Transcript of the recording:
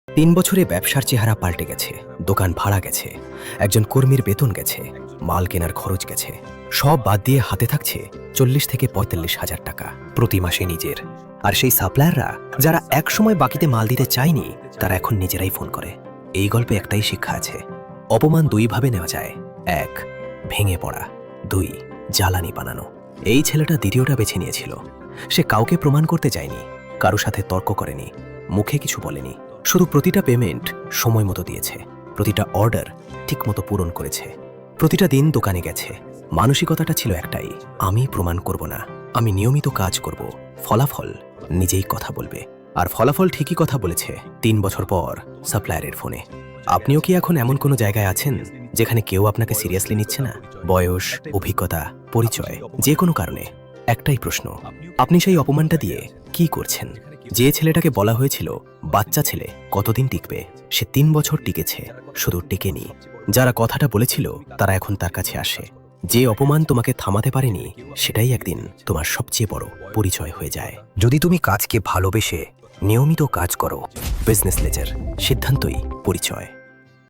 ৩ বছরে ব্যবসার চেহারা পাল্টে গেছে, দোকান ভাড়া গেছে, একজন কর্মীর বেতন গেছে, মাল কেনার খরচ গেছে, সব বাদ দিয়ে হাতে থাকছে ৪০ থেকে ৪৫,০০০ টাকা প্রতি মাসে নিজের। আর সেই সাপ্লায়াররা যারা একসময় বাকিতে মাল দিতে চায়নি, তারা এখন নিজেরাই ফোন করে। এই গল্পে একটাই শিক্ষা আছে, অপমান দুইভাবে নেওয়া যায়। ১, ভেঙে পড়া। ২, জ্বালানি বানানো। এই ছেলেটা দ্বিতীয়টা বেছে নিয়েছিল। সে কাউকে প্রমাণ করতে চায়নি, কারো সাথে তর্ক করেনি, মুখে কিছু বলেনি, শুধু প্রতিটা পেমেন্ট সময় মতো দিয়েছে, প্রতিটা অর্ডার ঠিক মতো পূরণ করেছে, প্রতিটা দিন দোকানে গেছে। মানসিকতাটা ছিল একটাই, আমি প্রমাণ করব না, আমি নিয়মিত কাজ করব, ফলাফল নিজেই কথা বলবে। আর ফলাফল ঠিকই কথা বলেছে। ৩ বছর পর সাপ্লায়ারের ফোনে। আপনিও কি এখন এমন কোনো জায়গায় আছেন যেখানে কেউ আপনাকে সিরিয়াসলি নিচ্ছে না? বয়স, অভিজ্ঞতা, পরিচয়, যে কোনো কারণে একটাই প্রশ্ন, আপনি সেই অপমানটা দিয়ে কি করছেন? যে ছেলেটাকে বলা হয়েছিল বাচ্চা ছেলে কতদিন টিকবে, সে ৩ বছর টিকেছে, শুধু টেকেনি। যারা কথাটা বলেছিল তারা এখন তার কাছে আসে। যে অপমান তোমাকে থামাতে পারেনি, সেটাই একদিন তোমার সবচেয়ে বড় পরিচয় হয়ে যায়। যদি তুমি কাজকে ভালোবেসে নিয়মিত কাজ করো, বিজনেস লেজার, সিদ্ধান্তই পরিচয়।